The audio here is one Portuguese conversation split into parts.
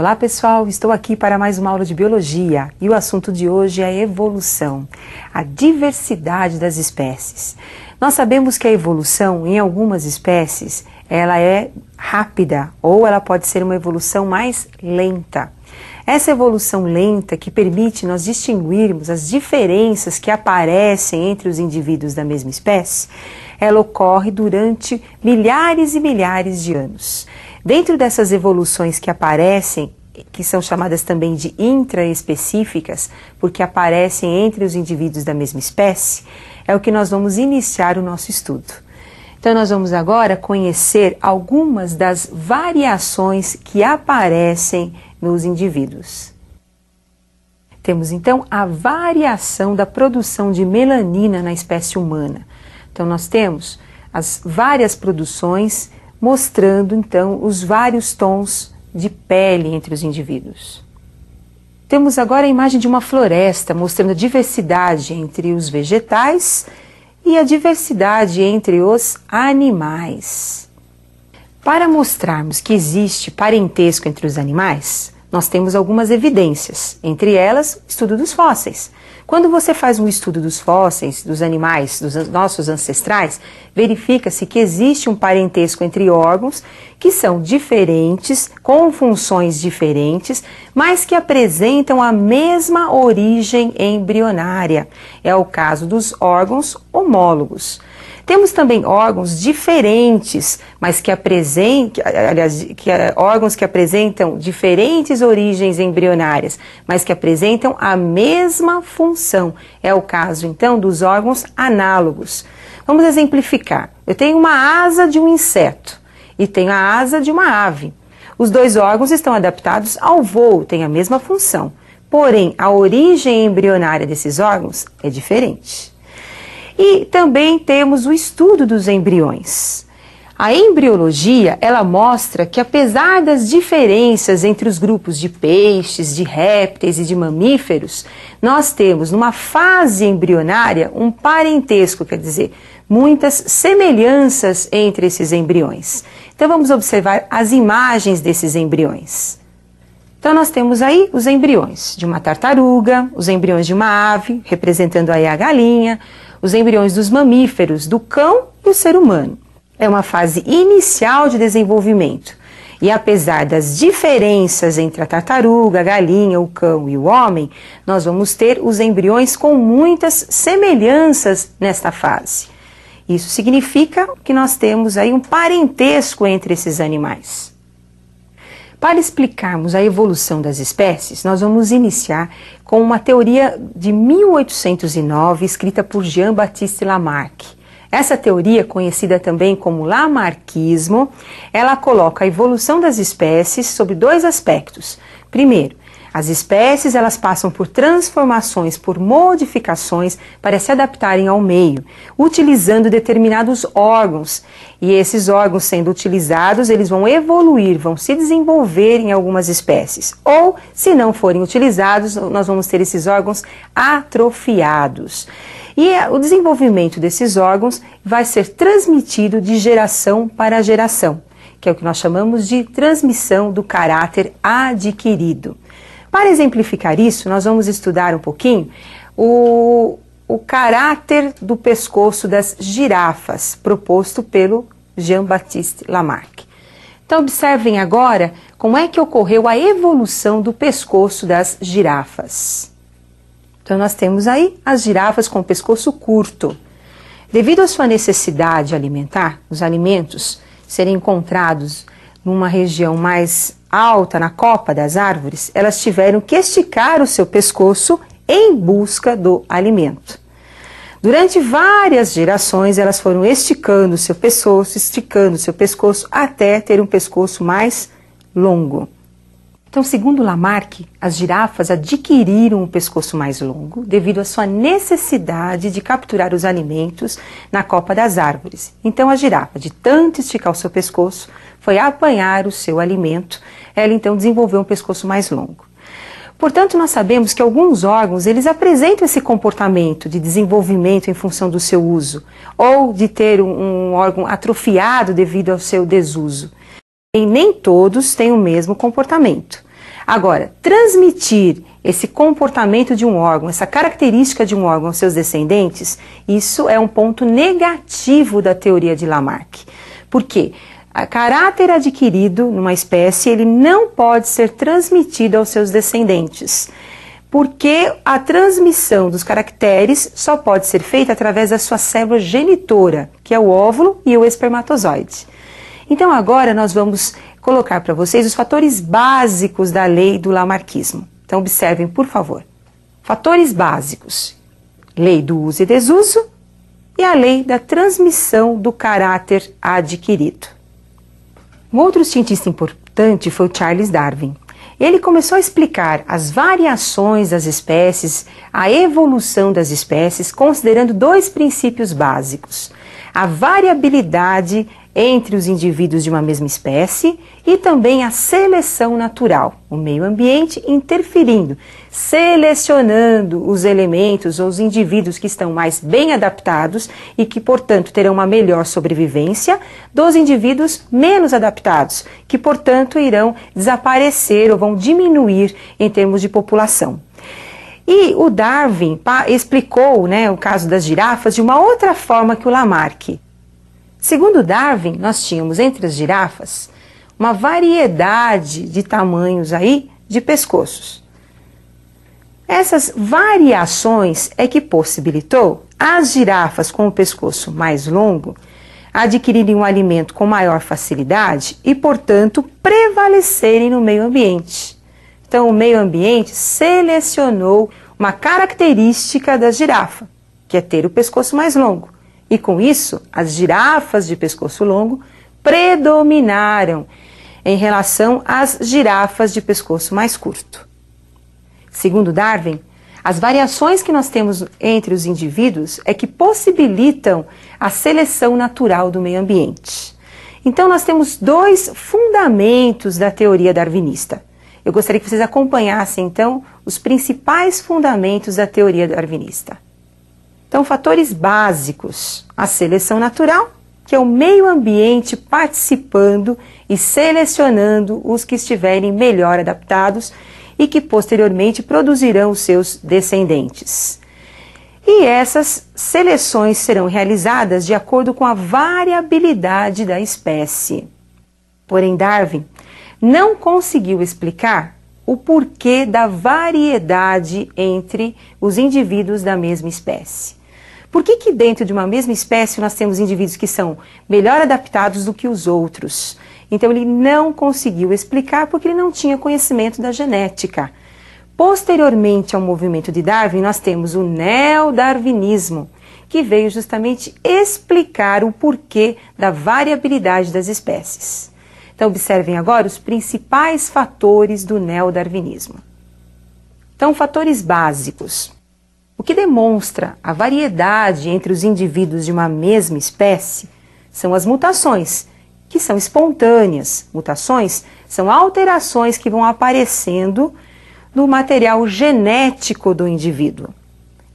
Olá pessoal, estou aqui para mais uma aula de Biologia e o assunto de hoje é a evolução, a diversidade das espécies. Nós sabemos que a evolução em algumas espécies ela é rápida ou ela pode ser uma evolução mais lenta. Essa evolução lenta que permite nós distinguirmos as diferenças que aparecem entre os indivíduos da mesma espécie, ela ocorre durante milhares e milhares de anos. Dentro dessas evoluções que aparecem, que são chamadas também de intraespecíficas, porque aparecem entre os indivíduos da mesma espécie, é o que nós vamos iniciar o nosso estudo. Então nós vamos agora conhecer algumas das variações que aparecem nos indivíduos. Temos então a variação da produção de melanina na espécie humana. Então nós temos as várias produções mostrando então os vários tons de pele entre os indivíduos. Temos agora a imagem de uma floresta mostrando a diversidade entre os vegetais e a diversidade entre os animais. Para mostrarmos que existe parentesco entre os animais, nós temos algumas evidências, entre elas o estudo dos fósseis. Quando você faz um estudo dos fósseis, dos animais, dos nossos ancestrais, verifica-se que existe um parentesco entre órgãos que são diferentes, com funções diferentes, mas que apresentam a mesma origem embrionária. É o caso dos órgãos homólogos. Temos também órgãos diferentes, mas órgãos que apresentam diferentes origens embrionárias, mas que apresentam a mesma função. É o caso, então, dos órgãos análogos. Vamos exemplificar. Eu tenho uma asa de um inseto e tenho a asa de uma ave. Os dois órgãos estão adaptados ao voo, têm a mesma função. Porém, a origem embrionária desses órgãos é diferente. E também temos o estudo dos embriões. A embriologia, ela mostra que apesar das diferenças entre os grupos de peixes, de répteis e de mamíferos, nós temos numa fase embrionária um parentesco, quer dizer, muitas semelhanças entre esses embriões. Então vamos observar as imagens desses embriões. Então nós temos aí os embriões de uma tartaruga, os embriões de uma ave, representando aí a galinha, os embriões dos mamíferos, do cão e o ser humano. É uma fase inicial de desenvolvimento. E apesar das diferenças entre a tartaruga, a galinha, o cão e o homem, nós vamos ter os embriões com muitas semelhanças nesta fase. Isso significa que nós temos aí um parentesco entre esses animais. Para explicarmos a evolução das espécies, nós vamos iniciar com uma teoria de 1809, escrita por Jean-Baptiste Lamarck. Essa teoria, conhecida também como Lamarckismo, ela coloca a evolução das espécies sob dois aspectos. Primeiro, as espécies elas passam por transformações, por modificações para se adaptarem ao meio, utilizando determinados órgãos. E esses órgãos sendo utilizados, eles vão evoluir, vão se desenvolver em algumas espécies. Ou, se não forem utilizados, nós vamos ter esses órgãos atrofiados. E o desenvolvimento desses órgãos vai ser transmitido de geração para geração, que é o que nós chamamos de transmissão do caráter adquirido. Para exemplificar isso, nós vamos estudar um pouquinho o caráter do pescoço das girafas, proposto pelo Jean-Baptiste Lamarck. Então observem agora como é que ocorreu a evolução do pescoço das girafas. Então nós temos aí as girafas com o pescoço curto. Devido à sua necessidade alimentar, os alimentos serem encontrados numa região mais alta, na copa das árvores, elas tiveram que esticar o seu pescoço em busca do alimento. Durante várias gerações, elas foram esticando o seu pescoço, até ter um pescoço mais longo. Então, segundo Lamarck, as girafas adquiriram um pescoço mais longo devido à sua necessidade de capturar os alimentos na copa das árvores. Então, a girafa, de tanto esticar o seu pescoço, foi apanhar o seu alimento. Ela, então, desenvolveu um pescoço mais longo. Portanto, nós sabemos que alguns órgãos, eles apresentam esse comportamento de desenvolvimento em função do seu uso, ou de ter um órgão atrofiado devido ao seu desuso. E nem todos têm o mesmo comportamento. Agora, transmitir esse comportamento de um órgão, essa característica de um órgão aos seus descendentes, isso é um ponto negativo da teoria de Lamarck. Por quê? O caráter adquirido numa espécie, ele não pode ser transmitido aos seus descendentes, porque a transmissão dos caracteres só pode ser feita através da sua célula genitora, que é o óvulo e o espermatozoide. Então agora nós vamos colocar para vocês os fatores básicos da lei do lamarquismo. Então observem, por favor. Fatores básicos: lei do uso e desuso e a lei da transmissão do caráter adquirido. Um outro cientista importante foi o Charles Darwin. Ele começou a explicar as variações das espécies, a evolução das espécies, considerando dois princípios básicos: a variabilidade entre os indivíduos de uma mesma espécie e também a seleção natural, o meio ambiente interferindo, selecionando os elementos ou os indivíduos que estão mais bem adaptados e que, portanto, terão uma melhor sobrevivência dos indivíduos menos adaptados, que, portanto, irão desaparecer ou vão diminuir em termos de população. E o Darwin explicou, o caso das girafas de uma outra forma que o Lamarck. Segundo Darwin, nós tínhamos entre as girafas uma variedade de tamanhos aí de pescoços. Essas variações é que possibilitou as girafas com o pescoço mais longo adquirirem um alimento com maior facilidade e, portanto, prevalecerem no meio ambiente. Então, o meio ambiente selecionou uma característica da girafa, que é ter o pescoço mais longo. E com isso, as girafas de pescoço longo predominaram em relação às girafas de pescoço mais curto. Segundo Darwin, as variações que nós temos entre os indivíduos é que possibilitam a seleção natural do meio ambiente. Então, nós temos dois fundamentos da teoria darwinista. Eu gostaria que vocês acompanhassem, então, os principais fundamentos da teoria darwinista. Então, fatores básicos: a seleção natural, que é o meio ambiente participando e selecionando os que estiverem melhor adaptados e que posteriormente produzirão os seus descendentes. E essas seleções serão realizadas de acordo com a variabilidade da espécie. Porém, Darwin não conseguiu explicar o porquê da variedade entre os indivíduos da mesma espécie. Por que dentro de uma mesma espécie nós temos indivíduos que são melhor adaptados do que os outros? Então ele não conseguiu explicar porque ele não tinha conhecimento da genética. Posteriormente ao movimento de Darwin, nós temos o neodarwinismo, que veio justamente explicar o porquê da variabilidade das espécies. Então observem agora os principais fatores do neodarwinismo. Então, fatores básicos. O que demonstra a variedade entre os indivíduos de uma mesma espécie são as mutações, que são espontâneas. Mutações são alterações que vão aparecendo no material genético do indivíduo.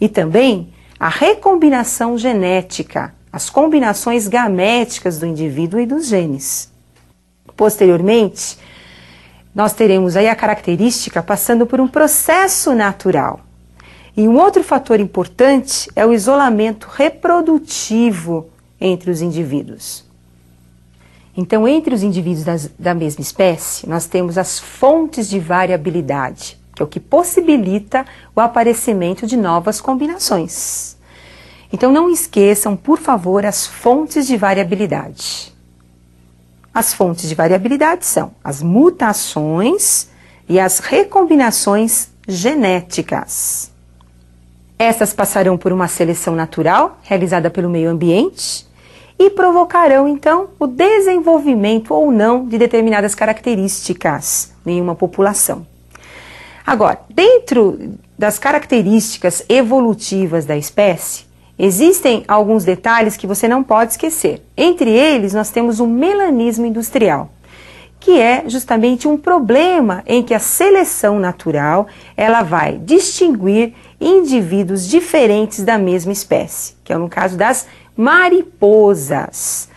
E também a recombinação genética, as combinações gaméticas do indivíduo e dos genes. Posteriormente, nós teremos aí a característica passando por um processo natural. E um outro fator importante é o isolamento reprodutivo entre os indivíduos. Então, entre os indivíduos da mesma espécie, nós temos as fontes de variabilidade, que é o que possibilita o aparecimento de novas combinações. Então, não esqueçam, por favor, as fontes de variabilidade. As fontes de variabilidade são as mutações e as recombinações genéticas. Estas passarão por uma seleção natural, realizada pelo meio ambiente, e provocarão, então, o desenvolvimento ou não de determinadas características em uma população. Agora, dentro das características evolutivas da espécie, existem alguns detalhes que você não pode esquecer. Entre eles, nós temos o melanismo industrial, que é justamente um problema em que a seleção natural ela vai distinguir indivíduos diferentes da mesma espécie, que é no caso das mariposas.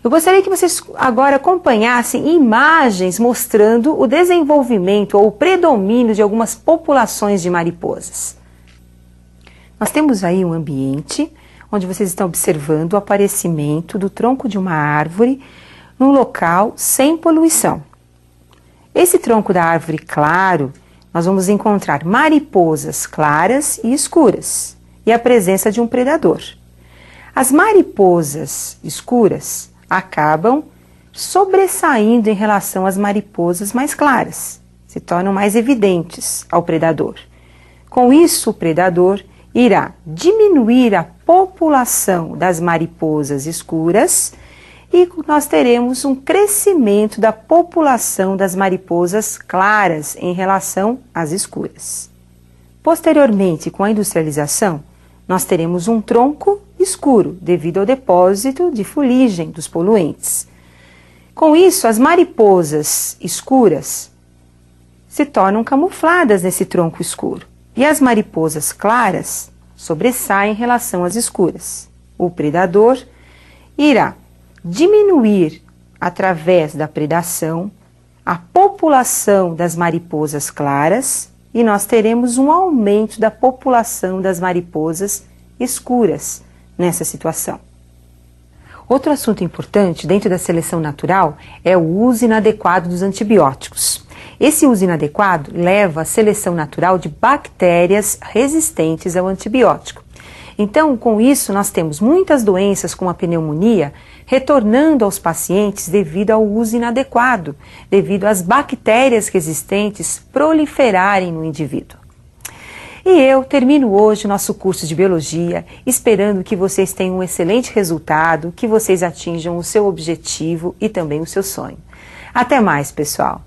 Eu gostaria que vocês agora acompanhassem imagens mostrando o desenvolvimento ou o predomínio de algumas populações de mariposas. Nós temos aí um ambiente onde vocês estão observando o aparecimento do tronco de uma árvore num local sem poluição. Esse tronco da árvore claro, nós vamos encontrar mariposas claras e escuras e a presença de um predador. As mariposas escuras acabam sobressaindo em relação às mariposas mais claras, se tornam mais evidentes ao predador. Com isso, o predador irá diminuir a população das mariposas escuras e nós teremos um crescimento da população das mariposas claras em relação às escuras. Posteriormente, com a industrialização, nós teremos um tronco escuro devido ao depósito de fuligem dos poluentes. Com isso, as mariposas escuras se tornam camufladas nesse tronco escuro e as mariposas claras sobressaem em relação às escuras. O predador irá diminuir, através da predação, a população das mariposas claras e nós teremos um aumento da população das mariposas escuras nessa situação. Outro assunto importante dentro da seleção natural é o uso inadequado dos antibióticos. Esse uso inadequado leva à seleção natural de bactérias resistentes ao antibiótico. Então, com isso, nós temos muitas doenças como a pneumonia retornando aos pacientes devido ao uso inadequado, devido às bactérias resistentes proliferarem no indivíduo. E eu termino hoje o nosso curso de Biologia, esperando que vocês tenham um excelente resultado, que vocês atinjam o seu objetivo e também o seu sonho. Até mais, pessoal!